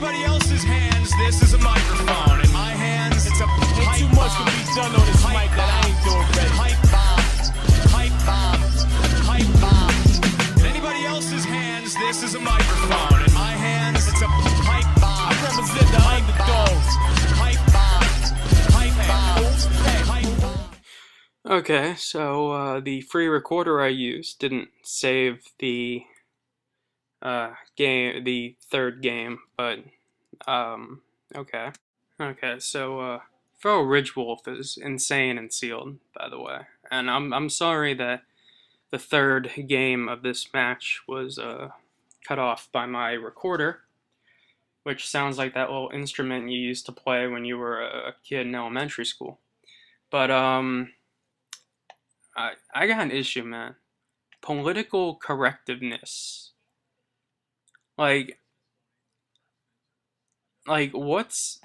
anybody else's hands, this is a microphone. In my hands, it's a pipe bomb. Too much can be done on this mic that I ain't doing ready. Pipe bomb. Pipe bomb. Pipe bomb. In anybody else's hands, this is a microphone. In my hands, it's a pipe bomb. I represent the underdogs. Pipe bomb. Pipe bomb. Pipe bomb. Okay, so the free recorder I used didn't save the the third game, but okay. Okay, so Feral Ridgewolf is insane and sealed, by the way, and I'm sorry that the third game of this match was cut off by my recorder, which sounds like that little instrument you used to play when you were a kid in elementary school. But I got an issue, man. Political correctiveness. Like what's,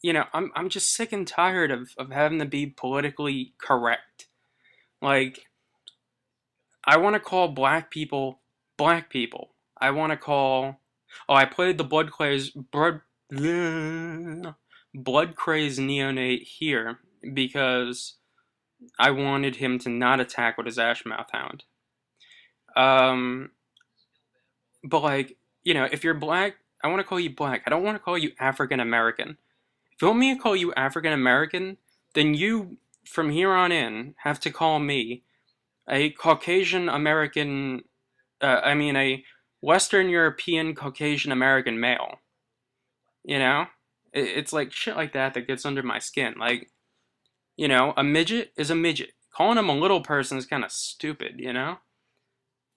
you know, I'm just sick and tired of having to be politically correct. Like, I want to call black people black people. I want to call, oh, I played the blood crazed neonate here because I wanted him to not attack with his Ashmouth Hound. But like, you know, if you're black, I want to call you black. I don't want to call you African American. If you want me to call you African American, then you, from here on in, have to call me a Caucasian-American, a Western European Caucasian-American male. You know? It's like shit like that that gets under my skin. Like, you know, a midget is a midget. Calling him a little person is kind of stupid, you know?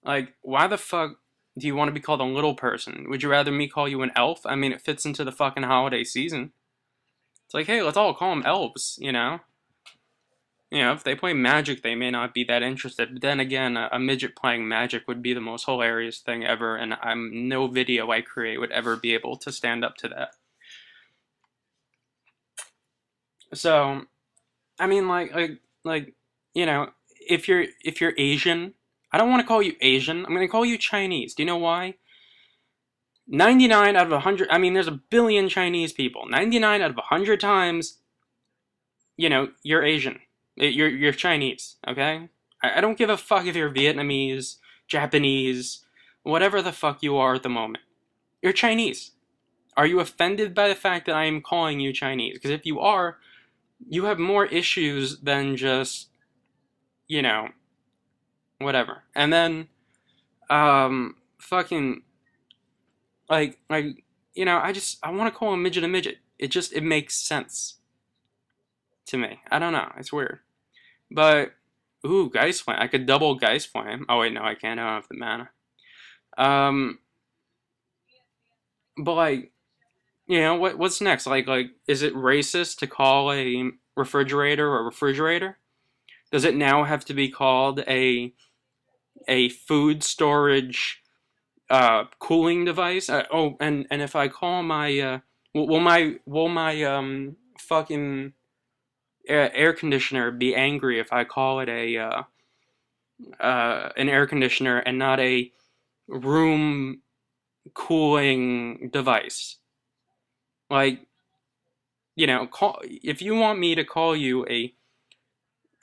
Like, why the fuck do you want to be called a little person? Would you rather me call you an elf? I mean, it fits into the fucking holiday season. It's like, hey, let's all call them elves, you know? You know, if they play Magic, they may not be that interested. But then again, a midget playing Magic would be the most hilarious thing ever, and no video I create would ever be able to stand up to that. So, I mean, like, you know, if you're Asian, I don't want to call you Asian. I'm going to call you Chinese. Do you know why? 99 out of 100, I mean, there's a billion Chinese people. 99 out of 100 times, you know, you're Asian. You're Chinese, okay? I don't give a fuck if you're Vietnamese, Japanese, whatever the fuck you are at the moment. You're Chinese. Are you offended by the fact that I am calling you Chinese? Because if you are, you have more issues than just, you know, whatever. And then, fucking, like, you know, I want to call a midget a midget. It makes sense to me. I don't know. It's weird. But, ooh, Geist Flame. I could double Geist Flame. Oh, wait, no, I can't. I don't have the mana. But, like, you know, what's next? Like, is it racist to call a refrigerator a refrigerator? Does it now have to be called a food storage cooling device? Oh, and if I call my will my fucking air conditioner be angry if I call it an air conditioner and not a room cooling device? Like, you know, if you want me to call you a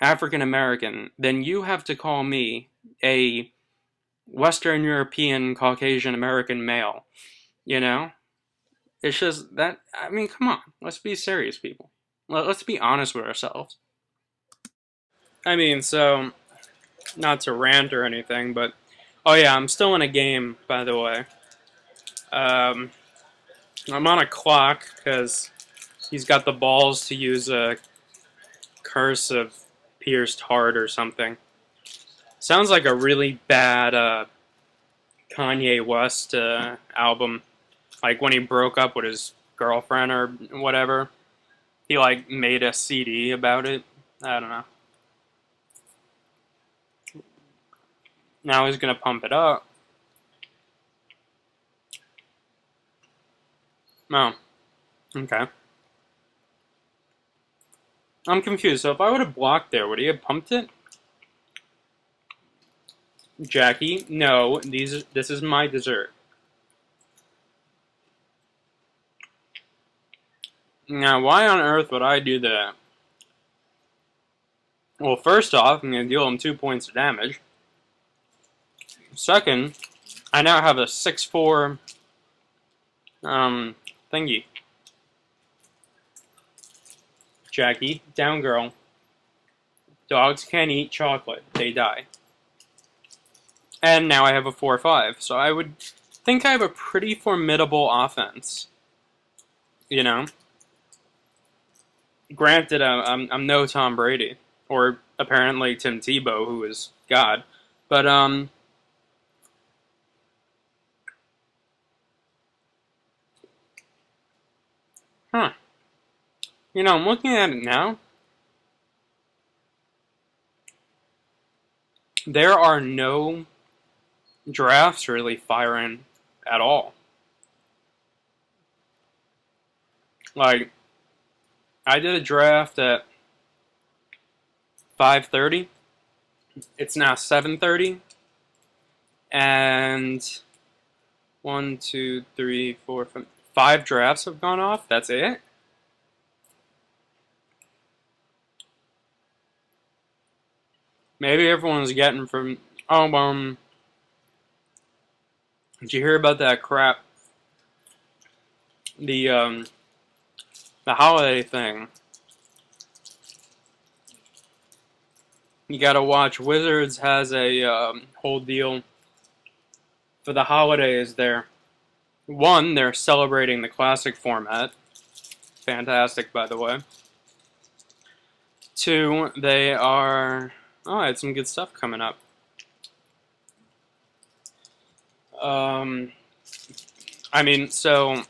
African American, then you have to call me a Western European Caucasian American male. You know? It's just that, I mean, come on. Let's be serious, people. Let's be honest with ourselves. I mean, so, not to rant or anything, but, oh yeah, I'm still in a game, by the way. I'm on a clock, because he's got the balls to use a Curse of Pierced Heart or something. Sounds like a really bad Kanye West album. Like when he broke up with his girlfriend or whatever. He like made a CD about it. I don't know. Now he's gonna pump it up. Oh. Okay. I'm confused. So if I would have blocked there, would he have pumped it? Jackie, no. This is my dessert. Now, why on earth would I do that? Well, first off, I'm going to deal him 2 points of damage. Second, I now have a 6/4 thingy. Jackie, down girl. Dogs can't eat chocolate, they die. And now I have a 4/5, so I would think I have a pretty formidable offense. You know? Granted, I'm no Tom Brady, or apparently Tim Tebow, who is God, but, huh. You know, I'm looking at it now. There are no drafts really firing at all. Like, I did a draft at 5:30. It's now 7:30. And 1, 2, 3, 4, 5 drafts have gone off. That's it. Maybe everyone's getting from, oh, did you hear about that crap? The holiday thing. You gotta watch. Wizards has a whole deal for the holidays there. One, they're celebrating the classic format. Fantastic, by the way. Two, they are... Oh, I had some good stuff coming up. I mean, so,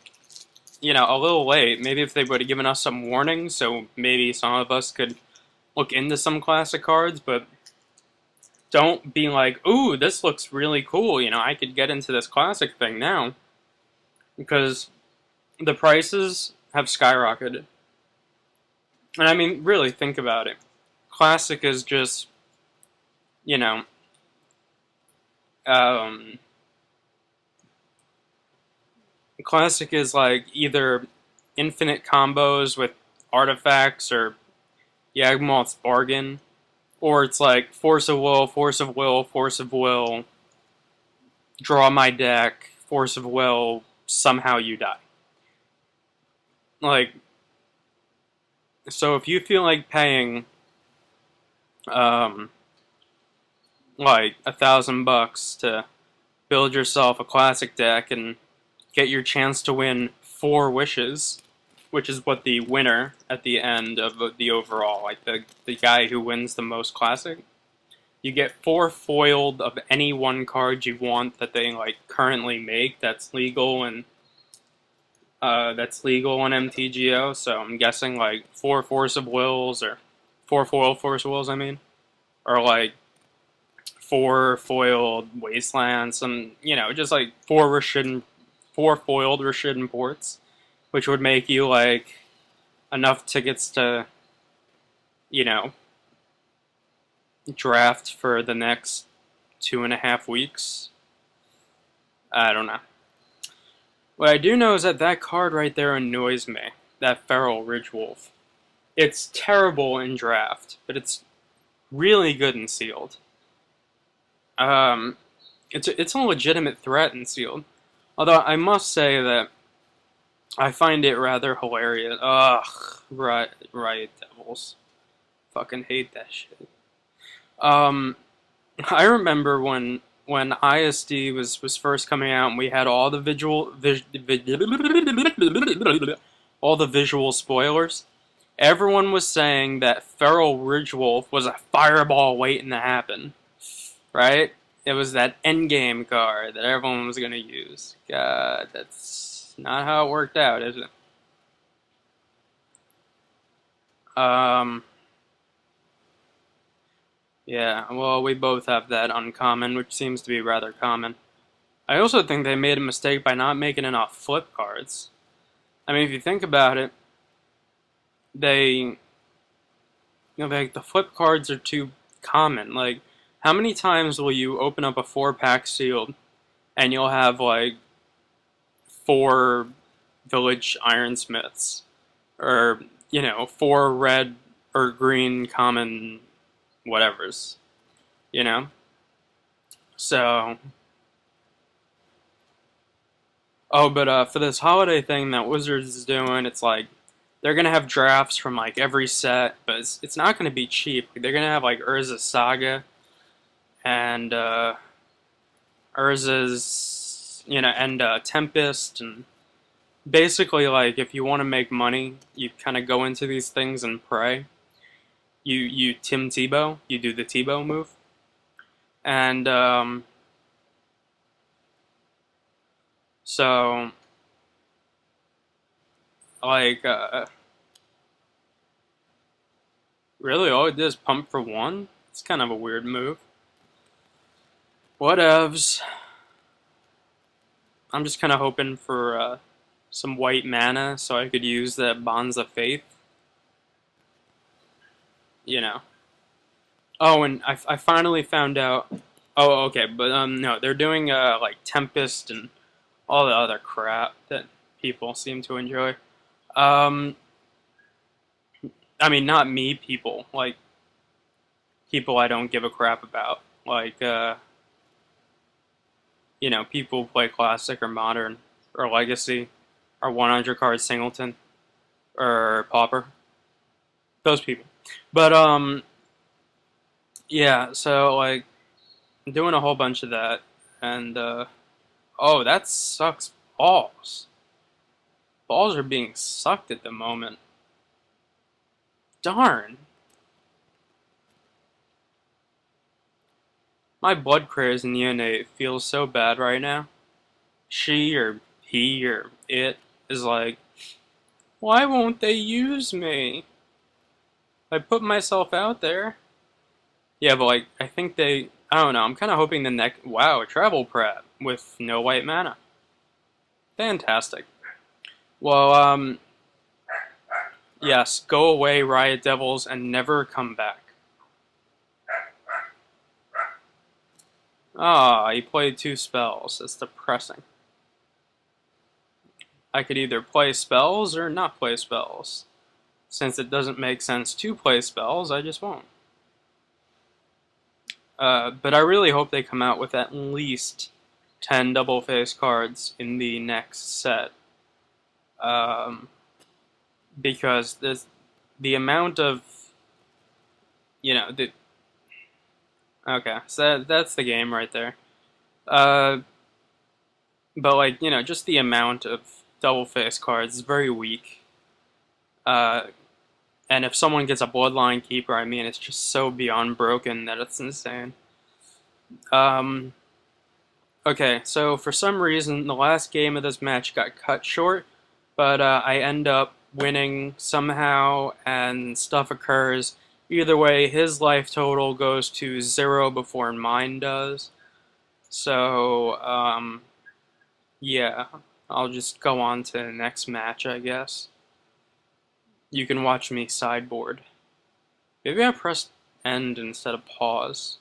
you know, a little late. Maybe if they would have given us some warning, so maybe some of us could look into some classic cards, but don't be like, ooh, this looks really cool, you know, I could get into this classic thing now. Because the prices have skyrocketed. And I mean, really, think about it. Classic is just, you know, classic is like either infinite combos with artifacts or Yawgmoth's Bargain, or it's like Force of Will, Force of Will, Force of Will, draw my deck, Force of Will, somehow you die. Like, so if you feel like paying, like $1,000 to build yourself a classic deck and get your chance to win 4 wishes, which is what the winner at the end of the overall, like the guy who wins the most classic, you get 4 foiled of any one card you want that they like currently make that's legal and that's legal on MTGO. So I'm guessing like 4 Force of Wills or 4 foil Force of Wills, I mean, or like 4 foiled Wastelands, some, you know, just like 4 foiled Rashidon ports, which would make you like enough tickets to, you know, draft for the next 2.5 weeks. I don't know. What I do know is that that card right there annoys me. That Feral Ridgewolf. It's terrible in draft, but it's really good in sealed. It's a legitimate threat in sealed. Although I must say that I find it rather hilarious. Ugh, Riot Devils. Fucking hate that shit. I remember when ISD was first coming out and we had all the visual spoilers. Everyone was saying that Feral Ridgewolf was a fireball waiting to happen. Right? It was that endgame card that everyone was gonna use. God, that's not how it worked out, is it? Yeah, well, we both have that uncommon, which seems to be rather common. I also think they made a mistake by not making enough flip cards. I mean, if you think about it, the flip cards are too common. Like, how many times will you open up a 4-pack sealed and you'll have like 4 Village Ironsmiths or, you know, 4 red or green common whatevers, you know? So, oh, but for this holiday thing that Wizards is doing, it's like they're gonna have drafts from like every set, but it's not gonna be cheap. They're gonna have like Urza's Saga and Urza's, you know, and Tempest, and basically like if you want to make money, you kind of go into these things and pray. You Tim Tebow, you do the Tebow move, and so like really all it did is pump for 1. It's kind of a weird move. Whatevs. I'm just kind of hoping for some white mana so I could use that Bonds of Faith. You know. Oh, and I finally found out. Oh, okay, but no, they're doing like Tempest and all the other crap that people seem to enjoy. I mean, not me, people. Like people I don't give a crap about. Like you know, people who play Classic or Modern or Legacy or 100 card Singleton or Pauper. Those people. But yeah, so like I'm doing a whole bunch of that, and oh, that sucks balls. Balls are being sucked at the moment. Darn. My blood craze in Unite feels so bad right now. She or he or it is like, why won't they use me? I put myself out there. Yeah, but like, I think they, I don't know, I'm kind of hoping the next, wow, Travel Prep with no white mana. Fantastic. Well, yes, go away, Riot Devils, and never come back. Ah, he played 2 spells. That's depressing. I could either play spells or not play spells. Since it doesn't make sense to play spells, I just won't. But I really hope they come out with at least 10 double face cards in the next set. Because the amount of, you know, okay, so that's the game right there. But like, you know, just the amount of double face cards is very weak. And if someone gets a Bloodline Keeper, I mean, it's just so beyond broken that it's insane. Okay, so for some reason, the last game of this match got cut short, but I end up winning somehow, and stuff occurs. Either way, his life total goes to 0 before mine does. So, yeah, I'll just go on to the next match, I guess. You can watch me sideboard. Maybe I pressed end instead of pause.